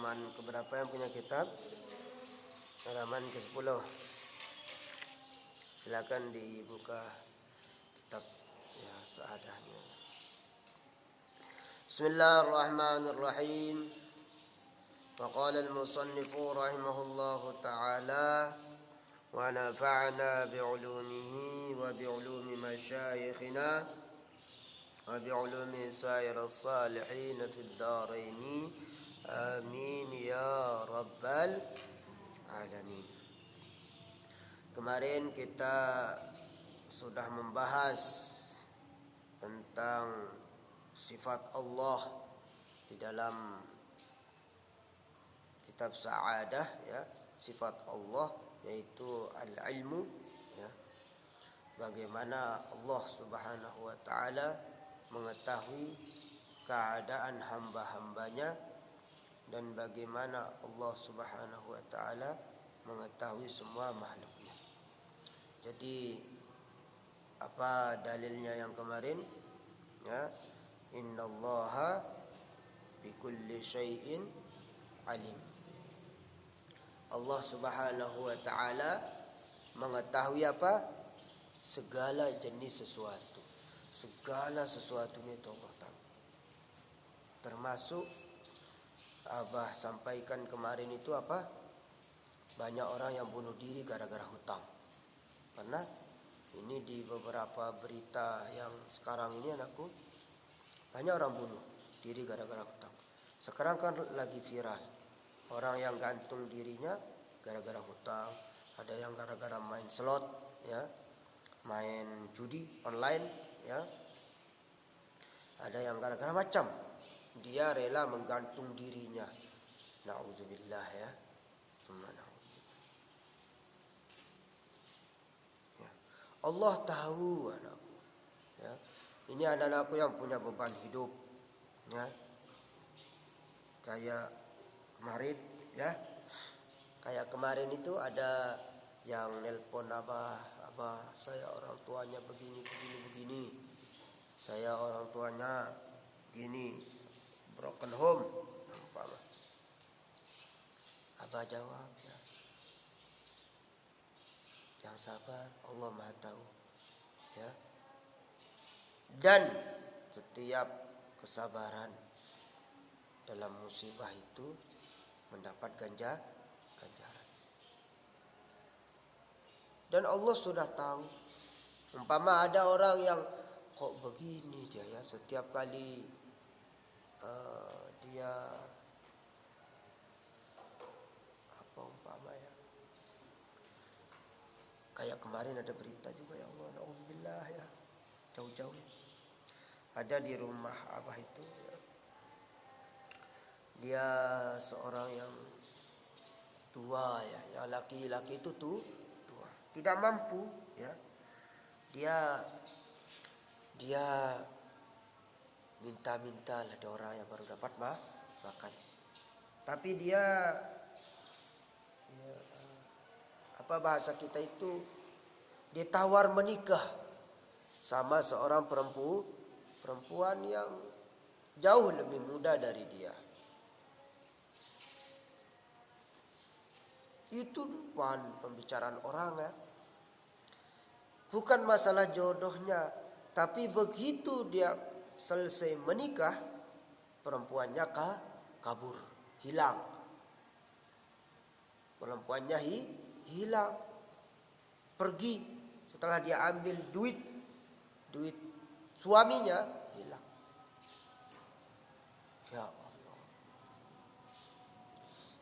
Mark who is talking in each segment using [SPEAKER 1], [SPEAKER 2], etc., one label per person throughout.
[SPEAKER 1] halaman keberapa yang punya kitab? Halaman ke-10. Silakan dibuka kitab ya seadanya. Bismillahirrahmanirrahim. Wa qala al-musannif rahimahullahu ta'ala wa nafa'na bi'ulumihi wa bi'ulumi masyayikhina wa bi'ulumi sairus salihin fid dharain. Amin ya rabbal alamin. Kemarin kita sudah membahas tentang sifat Allah di dalam kitab Sa'adah ya, sifat Allah yaitu al-ilmu ya. Bagaimana Allah Subhanahu wa taala mengetahui keadaan hamba-hambanya dan bagaimana Allah Subhanahu wa taala mengetahui semua makhluknya. Jadi apa dalilnya yang kemarin? Ya, innallaha bikulli syai'in alim. Allah Subhanahu wa taala mengetahui apa? Segala jenis sesuatu. Segala sesuatunya itu Allah tahu. Termasuk Abah sampaikan kemarin itu apa? Banyak orang yang bunuh diri gara-gara hutang. Karena ini di beberapa berita yang sekarang ini anakku, banyak orang bunuh diri gara-gara hutang. Sekarang kan lagi viral. Orang yang gantung dirinya gara-gara hutang, ada yang gara-gara main slot ya, main judi online ya. Ada yang gara-gara macam dia rela menggantung dirinya. Nauzubillah ya. Ya. Allah tahu anakku. Ya. Ini anak-anakku yang punya beban hidup. Ya. Kayak kemarin ya. Kayak kemarin itu ada yang nelpon abah, saya orang tuanya begini. Saya orang tuanya begini, broken home. Abah jawab ya. Yang sabar, Allah Maha tahu. Ya. Dan setiap kesabaran dalam musibah itu mendapat ganjaran. Dan Allah sudah tahu. Umpama ada orang yang kok begini dia ya, setiap kali dia apa umpama ya. Kayak kemarin ada berita juga ya Allah, naudzubillah ya. Jauh-jauh. Ada di rumah abah itu ya. Dia seorang yang tua ya, yang laki-laki itu tua, tidak mampu ya. Dia minta-minta lah ada orang yang baru dapat makan. Tapi dia ya, apa bahasa kita itu, dia tawar menikah sama seorang perempuan yang jauh lebih muda dari dia. Itu bukan pembicaraan orang ya. Bukan masalah jodohnya, tapi begitu dia selesai menikah, perempuannya kabur, hilang. Perempuannya hilang, pergi. Setelah dia ambil duit suaminya, hilang. Ya Allah.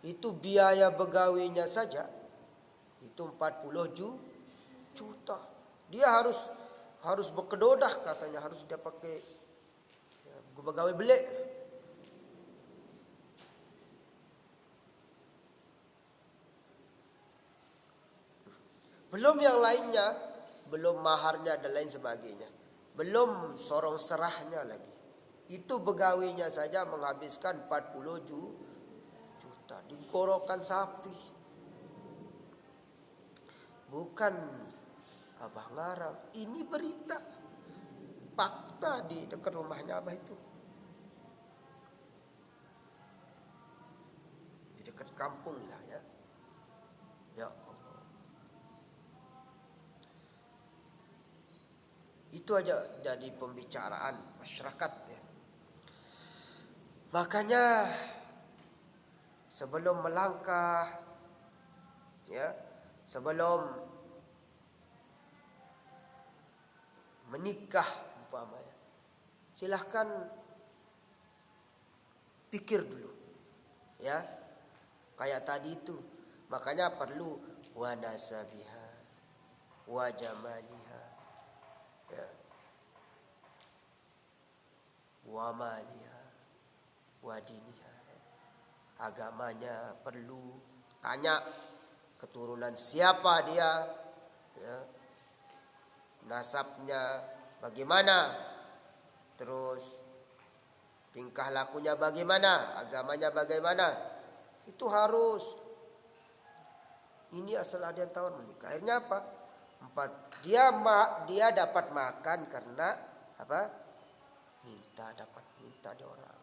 [SPEAKER 1] Itu biaya begawinya saja itu 40 juta. Dia harus berkedodah katanya, harus dia pakai ya, begawi belik. Belum yang lainnya, belum maharnya dan lain sebagainya. Belum sorong serahnya lagi. Itu begawinya saja menghabiskan 40 juta. Digorokkan sapi. Bukan abah ngarang, ini berita fakta di dekat rumahnya abah itu. kampung lah ya. Ya Allah. Itu aja jadi pembicaraan masyarakat ya. Makanya sebelum melangkah ya, sebelum menikah umpamanya, silahkan pikir dulu ya, kayak tadi itu. Makanya perlu wa nasabiha wa jamaliha ya, wa maliha wa diniha ya. Agamanya perlu tanya, keturunan siapa dia ya, nasabnya bagaimana, terus tingkah lakunya bagaimana, agamanya bagaimana. Itu harus. Ini asal ada yang tawar menikah. Akhirnya apa? Dia dapat makan karena apa? Dapat minta di orang.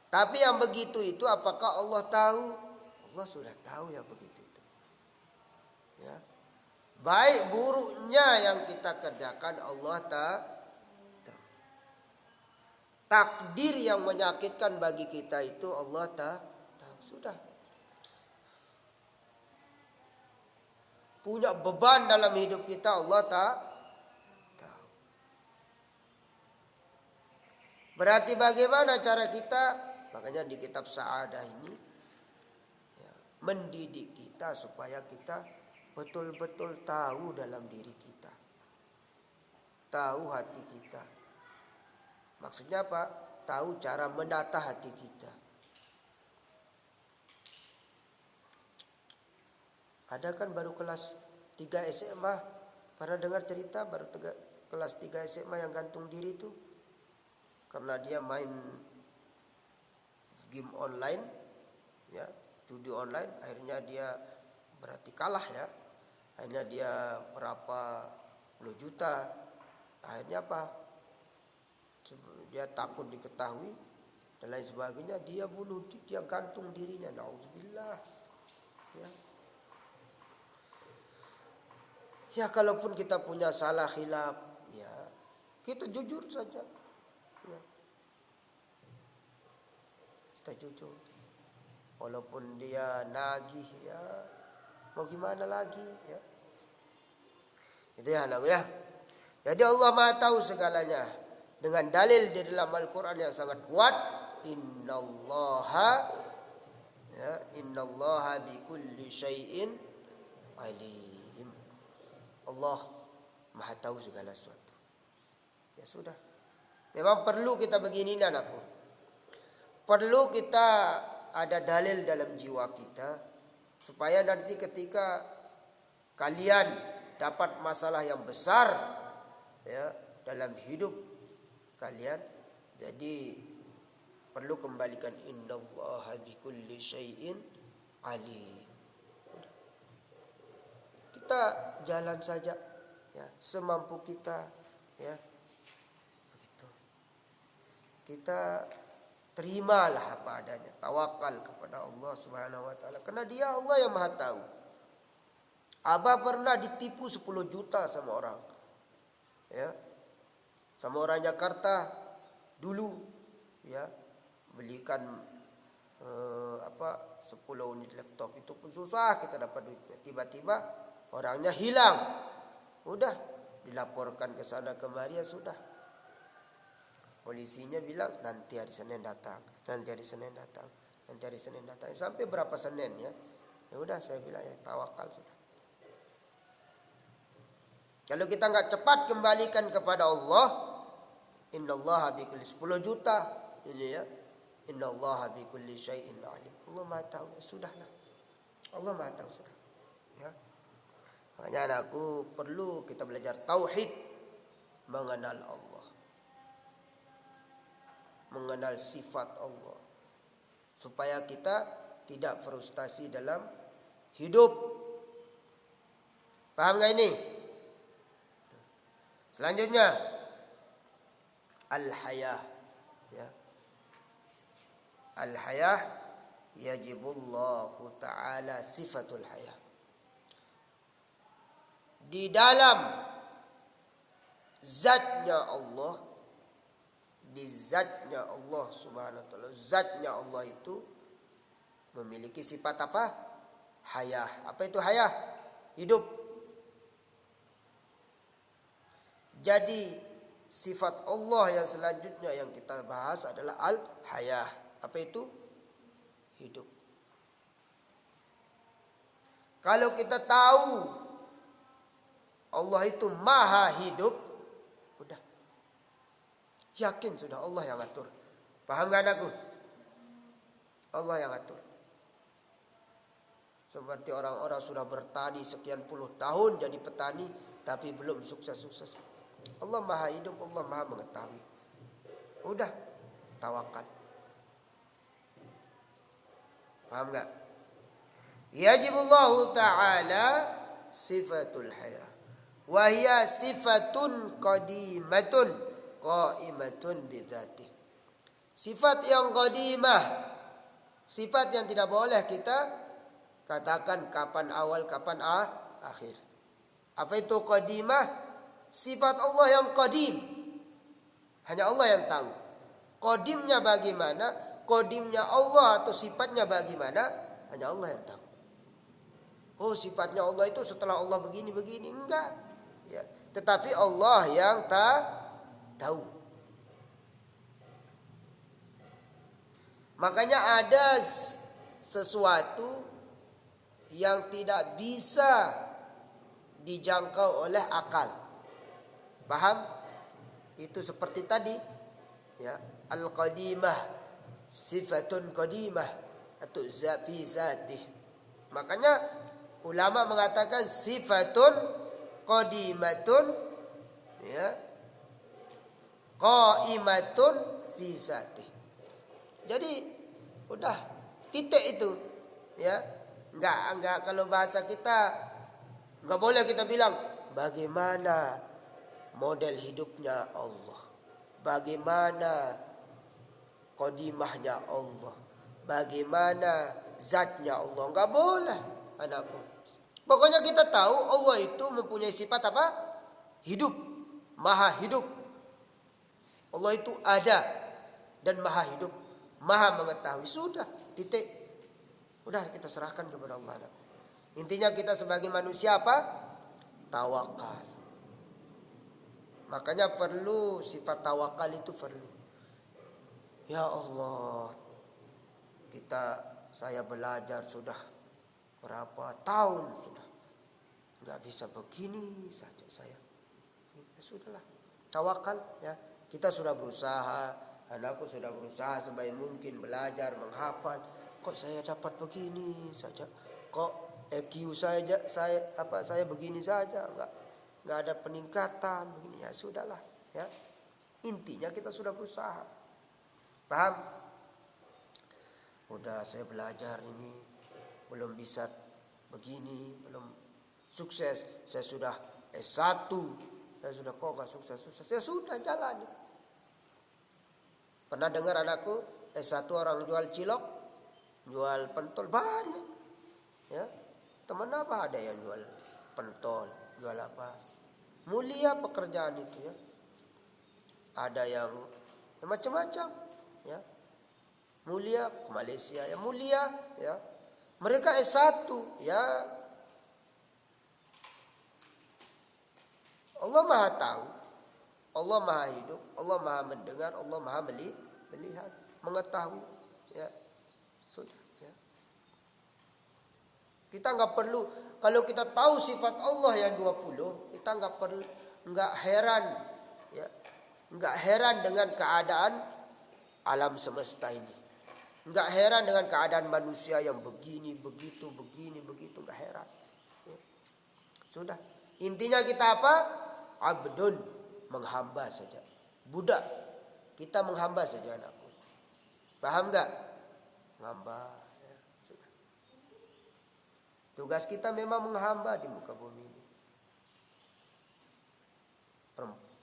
[SPEAKER 1] Tapi yang begitu itu apakah Allah tahu? Allah sudah tahu ya begitu itu. Ya. Baik buruknya yang kita kerjakan Allah tahu. Takdir yang menyakitkan bagi kita itu Allah tahu. Sudah. Punya beban dalam hidup kita Allah tahu. Berarti bagaimana cara kita? Makanya di kitab Sa'adah ini ya, mendidik kita supaya kita betul-betul tahu dalam diri kita. Tahu hati kita. Maksudnya apa? Tahu cara menata hati kita. Ada kan baru kelas 3 SMA, pernah dengar cerita baru kelas 3 SMA yang gantung diri itu? Karena dia main game online, ya, judi online, akhirnya dia berarti kalah ya. Akhirnya dia berapa puluh juta. Akhirnya apa? Dia takut diketahui dan lain sebagainya, dia bunuh, dia gantung dirinya. Nauzubillah. Ya. Ya kalaupun kita punya salah khilaf, ya kita jujur saja. Ya. Kita jujur. Walaupun dia nagih, ya mau gimana lagi, ya. Itu ya anak ya. Jadi Allah Maha tahu segalanya dengan dalil di dalam Al-Qur'an yang sangat kuat. Innallaha bikulli syai'in alim. Allah Maha tahu segala sesuatu. Ya sudah. Memang perlu kita begini anakku. Perlu kita ada dalil dalam jiwa kita supaya nanti ketika kalian dapat masalah yang besar ya dalam hidup kalian, jadi perlu kembalikan innallaha bikulli syai'in alim. Kita jalan saja ya semampu kita ya. Begitu. Kita terimalah apa adanya, tawakal kepada Allah Subhanahu wa taala karena Dia Allah yang Maha tahu. Abah pernah ditipu 10 juta sama orang. Ya. Sama orang Jakarta dulu ya, belikan 10 unit laptop, itu pun susah kita dapat duitnya. Tiba-tiba orangnya hilang. Udah dilaporkan ke sana kemari, ya sudah. Polisinya bilang nanti hari Senin datang. Sampai berapa Senin ya? Ya udah saya bilang ya tawakal sudah. Kalau kita enggak cepat kembalikan kepada Allah, innallaha bikulli 10 juta ini ya. Innallaha bikulli syai'in alim. Allah Maha tahu, ya sudahlah. Allah Maha tahu sudah. Ya. Makanya anakku perlu kita belajar tauhid, mengenal Allah. Mengenal sifat Allah. Supaya kita tidak frustasi dalam hidup. Paham enggak ini? Selanjutnya al-haya ya. al-hayah yajibullahu ta'ala sifatul hayah. Di dalam zatnya Allah, di zatnya Allah subhanahu wa ta'ala, zatnya Allah itu memiliki sifat apa? Hayah. Apa itu hayah? Hidup. Jadi sifat Allah yang selanjutnya yang kita bahas adalah al-hayah. Apa itu? Hidup. Kalau kita tahu Allah itu maha hidup, udah. Yakin sudah Allah yang atur. Paham gak anakku? Allah yang atur. Seperti orang-orang sudah bertani sekian puluh tahun jadi petani, tapi belum sukses-sukses. Allah maha hidup, Allah maha mengetahui. Udah, tawakal. Paham gak? Yajibullahu ta'ala sifatul hayah. Wahia sifatun qadimatun qaimatun bidzatih. Sifat yang qadimah, sifat yang tidak boleh kita katakan kapan awal, kapan akhir. Apa itu qadimah? Sifat Allah yang qadim. Hanya Allah yang tahu. Qadimnya bagaimana? Qadimnya Allah atau sifatnya bagaimana? Hanya Allah yang tahu. Oh, sifatnya Allah itu setelah Allah begini-begini. Enggak. Ya. Tetapi Allah yang tahu. Makanya ada sesuatu yang tidak bisa dijangkau oleh akal. Paham? Itu seperti tadi, ya, al-qadimah, sifatun qadimah atau fi zatih. Makanya ulama mengatakan sifatun qadimatun, ya, qaimatun fi zatih. Jadi udah titik itu, ya. Enggak kalau bahasa kita enggak boleh kita bilang bagaimana model hidupnya Allah, bagaimana qadimahnya Allah, bagaimana zatnya Allah. Enggak boleh, anakku. Pokoknya kita tahu Allah itu mempunyai sifat apa? Hidup, maha hidup. Allah itu ada dan maha hidup, maha mengetahui. Sudah, titik. Udah kita serahkan kepada Allah. Intinya kita sebagai manusia apa? Tawakal. Makanya perlu sifat tawakal itu perlu. Ya Allah, saya belajar sudah berapa tahun sudah, nggak bisa begini saja saya. Ya sudahlah, tawakal ya. Kita sudah berusaha, anakku sudah berusaha sebaik mungkin belajar menghafal. Kok saya dapat begini saja? Kok EQ saya begini saja, nggak ada peningkatan begini. Ya sudahlah, ya. Intinya kita sudah berusaha. Paham? Udah saya belajar ini belum bisa begini, belum sukses. Saya sudah S1, saya sudah kok nggak sukses. Ya sudah jalani. Pernah dengar anakku S1 orang jual cilok, jual pentol banyak, ya. Teman apa ada yang jual pentol, jual apa? Mulia pekerjaan itu, ya. Ada yang macam-macam, ya. Mulia ke Malaysia, ya mulia, ya. Mereka S1, ya. Allah Maha tahu, Allah Maha hidup, Allah Maha mendengar, Allah Maha melihat, mengetahui, ya. Sudah, ya. Kita nggak perlu, kalau kita tahu sifat Allah yang 20, kita nggak heran, ya. Nggak heran dengan keadaan alam semesta ini. Nggak heran dengan keadaan manusia yang begini, begitu, nggak heran. Ya. Sudah. Intinya kita apa? Abdun, menghamba saja. Budak. Kita menghamba saja, anakku. Paham nggak? Menghamba. Ya. Sudah. Tugas kita memang menghamba di muka bumi ini.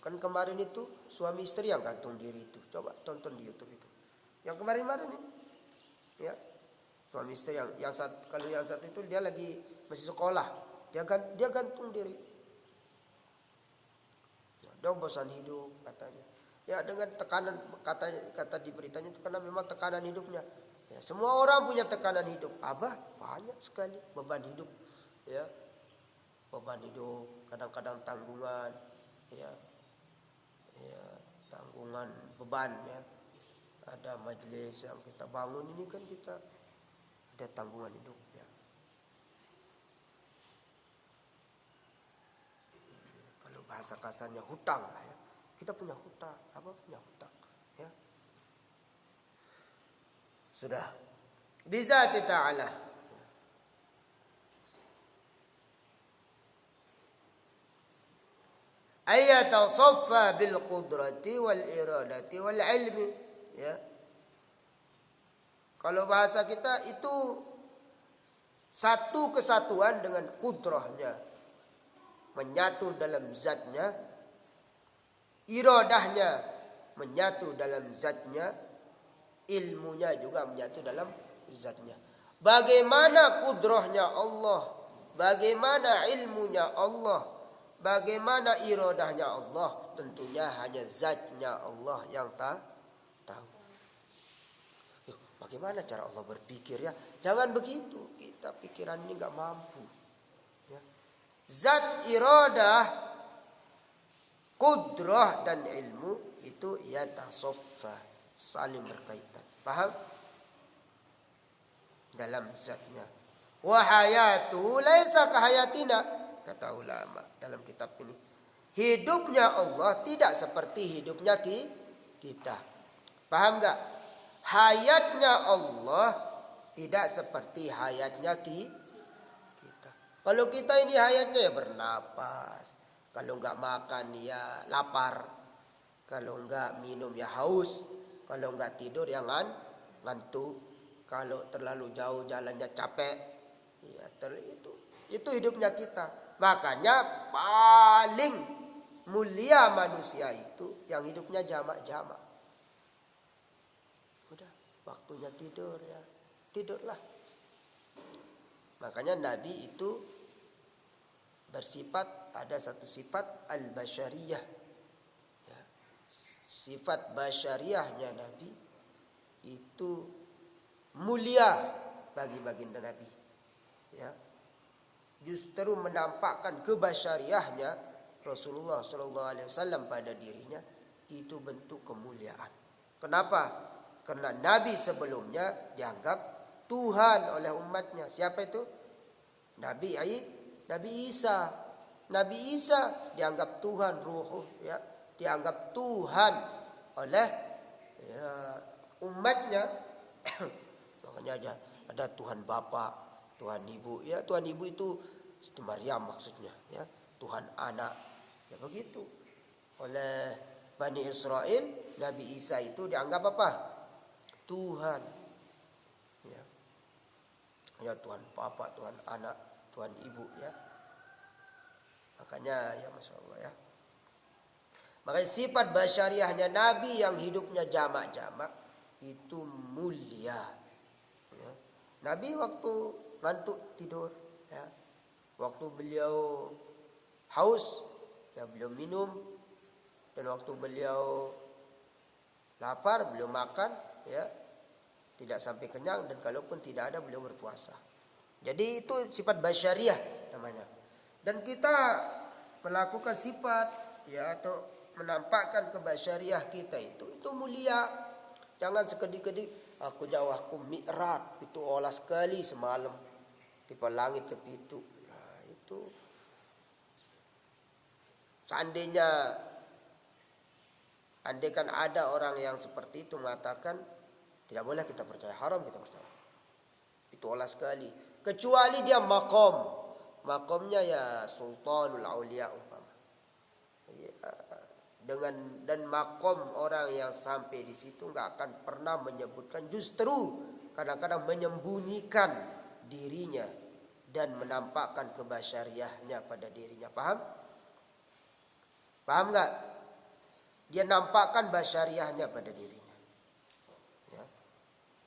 [SPEAKER 1] Kan kemarin itu suami istri yang gantung diri itu. Coba tonton di YouTube itu. Yang kemarin ini. Ya, suami istri kalau yang satu itu dia lagi masih sekolah, dia gantung diri. Ya, dia bosan hidup katanya. Ya dengan tekanan kata di beritanya itu karena memang tekanan hidupnya. Ya, semua orang punya tekanan hidup. Abah banyak sekali beban hidup. Ya, beban hidup, kadang-kadang tanggungan, ya, ya tanggungan beban ya. Ada majelis yang kita bangun ini kan kita ada tanggungan hidup ya. Kalau bahasa kasarnya hutang lah ya. Kita punya hutang, apa punya hutang ya. Sudah. Bizati ta'ala. Ayatasaffa bil qudrati wal iradati wal ilmi ya. Kalau bahasa kita itu satu kesatuan dengan kudrahnya, menyatu dalam zatnya, iradahnya menyatu dalam zatnya, ilmunya juga menyatu dalam zatnya. Bagaimana kudrahnya Allah, bagaimana ilmunya Allah, bagaimana iradahnya Allah, tentunya hanya zatnya Allah yang tahu. Bagaimana cara Allah berpikir ya? Jangan begitu, kita pikiran ini nggak mampu. Ya. Zat, iradah, kudrah dan ilmu itu yatasoffa, saling berkaitan. Paham? Dalam zatnya. Wa hayatuhu laisa kahayatina, kata ulama dalam kitab ini. Hidupnya Allah tidak seperti hidupnya kita. Paham enggak? Hayatnya Allah tidak seperti hayatnya kita. Kalau kita ini hayatnya ya bernapas. Kalau enggak makan ya lapar. Kalau enggak minum ya haus. Kalau enggak tidur ya ngantuk. Kalau terlalu jauh jalannya capek. Ya, itu hidupnya kita. Makanya paling mulia manusia itu yang hidupnya jamak-jamak. Udah, waktunya tidur ya. Tidurlah. Makanya Nabi itu bersifat, ada satu sifat al-basyariyah. Ya. Sifat basyariyahnya Nabi itu mulia bagi baginda Nabi. Ya. Justru menampakkan kebasyariahnya Rasulullah SAW pada dirinya itu bentuk kemuliaan. Kenapa? Karena Nabi sebelumnya dianggap Tuhan oleh umatnya. Siapa itu? Nabi Isa. Nabi Isa dianggap Tuhan ruh, ya, dianggap Tuhan oleh ya, umatnya. Makanya ada Tuhan Bapa, Tuhan Ibu. Ya, Tuhan Ibu itu Maryam maksudnya, ya. Tuhan Anak. Ya begitu. Oleh Bani Israel, Nabi Isa itu dianggap apa? Tuhan. Ya. Ya, Tuhan Bapa, Tuhan Anak, Tuhan Ibu, ya. Makanya ya Masya Allah ya. Makanya sifat basyariahnya Nabi yang hidupnya jamak-jamak itu mulia. Ya. Nabi waktu ngantuk tidur, ya. Waktu beliau haus, ya beliau minum. Dan waktu beliau lapar, beliau makan, ya. Tidak sampai kenyang, dan kalaupun tidak ada beliau berpuasa. Jadi itu sifat basyariah namanya. Dan kita melakukan sifat, ya, atau menampakkan kebasyariah kita itu mulia. Jangan sekedik-kedik aku mi'raj, itu olah sekali semalam tipe langit ke pitu. Nah, itu andaikan ada orang yang seperti itu mengatakan tidak boleh kita percaya, haram kita percaya. Itu olah sekali. Kecuali dia makomnya ya sultanul aulia umpama. Ya, dan makom orang yang sampai di situ nggak akan pernah menyebutkan, justru kadang-kadang menyembunyikan dirinya dan menampakkan kebasyariahnya pada dirinya. Paham? Paham nggak? Dia nampakkan basyariahnya pada dirinya. Ya.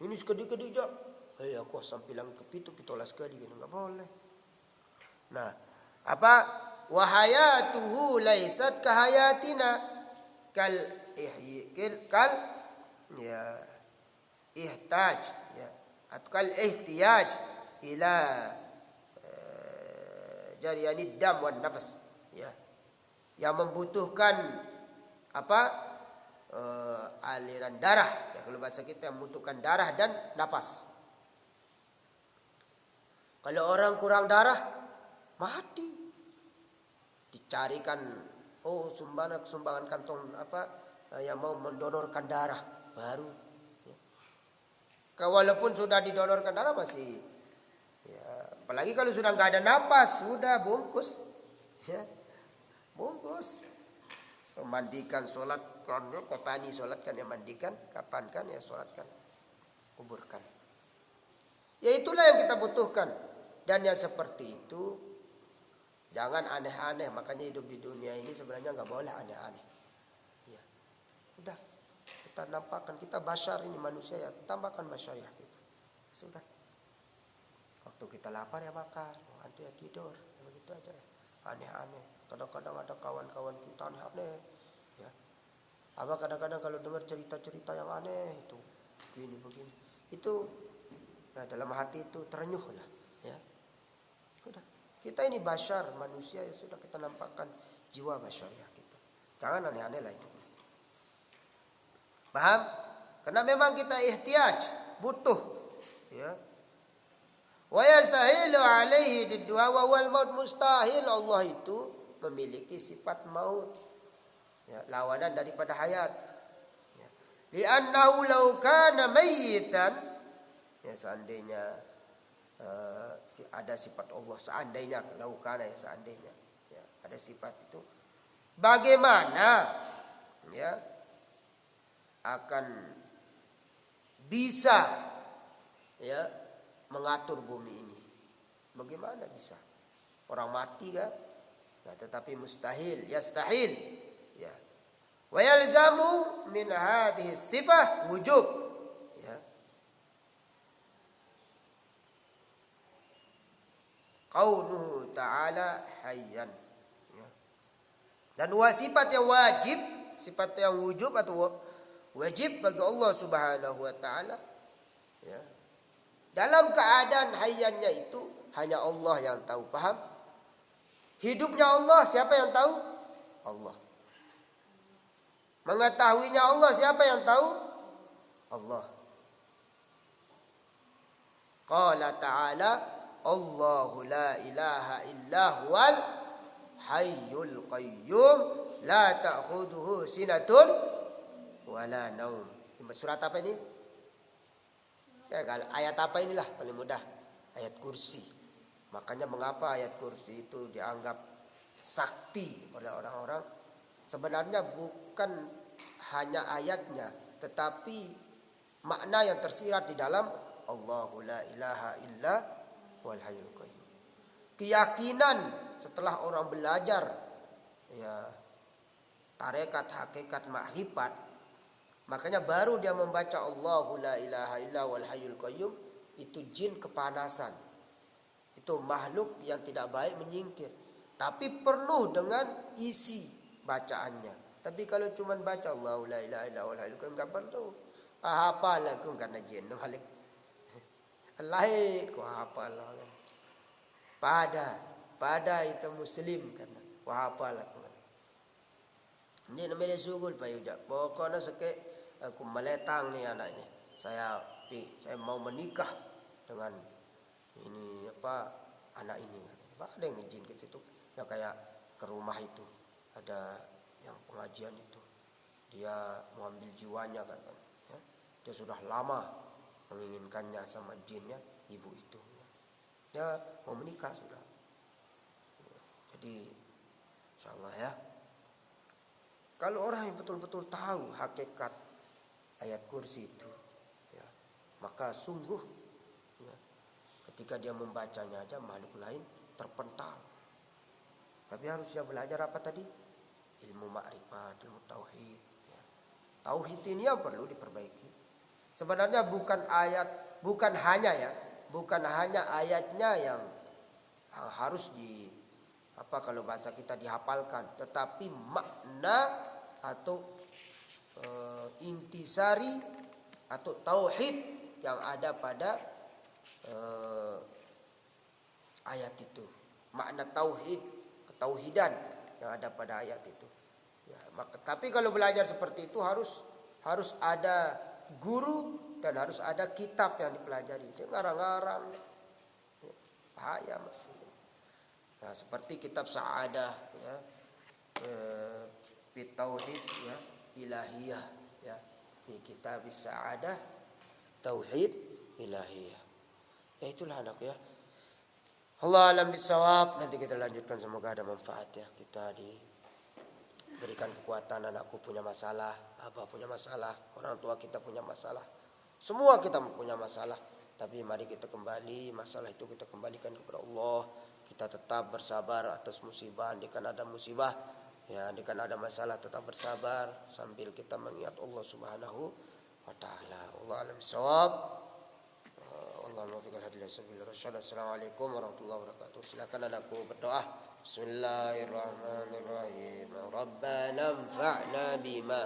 [SPEAKER 1] Ini sekedik-kedik Aku sampai langit kepitu pitolas sekali gitu, nggak boleh. Nah, apa? Wahayatuhu laisat kahayatina kal kal ya ihtaj ya atau kal ihtiyaj ila jariyanid dam wan nafas ya, yang membutuhkan apa aliran darah ya, kalau bahasa kita membutuhkan darah dan nafas. Kalau orang kurang darah mati, dicarikan sumbangan kantong apa yang mau mendonorkan darah baru ya. Walaupun sudah didonorkan darah masih ya, apalagi kalau sudah nggak ada napas, sudah bungkus ya, bungkus. So, mandikan, sholatkan ya, kapani sholatkan ya, mandikan, kapankan ya, sholatkan, kuburkan. Ya itulah yang kita butuhkan. Dan yang seperti itu jangan aneh-aneh. Makanya hidup di dunia ini sebenarnya nggak boleh aneh-aneh ya. Udah kita nampakkan, kita basyar ini manusia ya, tambahkan basyariah kita. Sudah. Waktu kita lapar ya makan, waktu ya tidur, begitu aja ya. Aneh-aneh. Kadang-kadang ada kawan-kawan kita aneh-aneh ya. Abah kadang-kadang kalau dengar cerita-cerita yang aneh itu begini itu ya, dalam hati itu terenyuh lah ya. Sudah. Kita ini basyar manusia ya, sudah kita nampakkan jiwa basyariah kita. Jangan aneh-aneh lah hidupnya. Paham? Karena memang kita ihtiyaj, butuh ya. Wa yastahilu alaihi didduha wa wal maut, mustahil Allah itu memiliki sifat maut ya, lawanan daripada hayat ya. Li'annahu law kana mayyitan ya, seandainya ada sifat Allah, seandainya law kana ya, seandainya ya, ada sifat itu, bagaimana ya akan bisa ya mengatur bumi ini? Bagaimana bisa? Orang mati kan? Nah, tetapi mustahil, yastahil ya. Wa yalzamu min hadhihi sifah wujub ya. Qaunuhu ta'ala hayyan ya. Dan sifat yang wajib, sifat yang wujub atau wajib bagi Allah Subhanahu wa taala ya. Dalam keadaan hayyannya itu hanya Allah yang tahu, paham? Hidupnya Allah siapa yang tahu? Allah. Mengetahuinya Allah siapa yang tahu? Allah. Qala ta'ala Allahu la ilaha illa huwal hayyul qayyum la ta'khudhuhu sinatun wala naum. Surat apa ini? Ya, ayat apa inilah paling mudah? Ayat kursi. Makanya mengapa ayat kursi itu dianggap sakti oleh orang-orang? Sebenarnya bukan hanya ayatnya, tetapi makna yang tersirat di dalam Allahu la ilaha illa wal hayyul qayyum. Keyakinan setelah orang belajar ya tarekat, hakikat, makrifat, makanya baru dia membaca Allahu la ilaha illa wal hayyul qayyum, itu jin kepanasan. Itu makhluk yang tidak baik menyingkir. Tapi penuh dengan isi bacaannya. Tapi kalau cuma baca Allahu la ilaha illa wal hayyul qayyum enggak perlu. Hafal aku karena jin malik. Lain ku hafal kan. Pada itu muslim kan. Hafal aku. Ini namanya sugul payudak. Pokoknya sekek aku meletang nih anak ini. Saya mau menikah dengan ini apa anak ini. Ada yang izin ke situ. Ya kayak ke rumah itu ada yang pengajian itu. Dia mau ambil jiwanya kan. Ya. Dia sudah lama menginginkannya sama jinnya ibu itu. Ya mau menikah sudah. Jadi insyaallah ya. Kalau orang yang betul-betul tahu hakikat ayat kursi itu, ya, maka sungguh ya, ketika dia membacanya aja makhluk lain terpental. Tapi harus dia belajar apa tadi? Ilmu makrifat, ilmu tauhid. Ya. Tauhid ini yang perlu diperbaiki. Sebenarnya bukan hanya ayatnya yang harus kalau bahasa kita dihafalkan, tetapi makna atau intisari atau tauhid yang ada pada ayat itu. Makna tauhid, ketauhidan yang ada pada ayat itu. Ya, tapi kalau belajar seperti itu harus ada guru dan harus ada kitab yang dipelajari. Dia ngarang-ngarang, bahaya masih. Nah, seperti kitab Sa'adah ya, Tauhid ya, Ilahiyah ya. Di kitab Sa'adah Tauhid Ilahiyah. Ya itulah anak ya. Allah alam bisawab. Nanti kita lanjutkan, semoga ada manfaat ya. Kita diberikan kekuatan. Anakku punya masalah, abah punya masalah, orang tua kita punya masalah, semua kita punya masalah. Tapi mari kita kembali, masalah itu kita kembalikan kepada Allah. Kita tetap bersabar atas musibah. Andaikan ada musibah ya, andaikan ada masalah, tetap bersabar sambil kita mengingat Allah Subhanahu wa taala. Allah alam bisawab. Assalamualaikum warahmatullahi wabarakatuh. Silakan anakku berdoa. Bismillahirrahmanirrahim. Rabbana anfa'na bima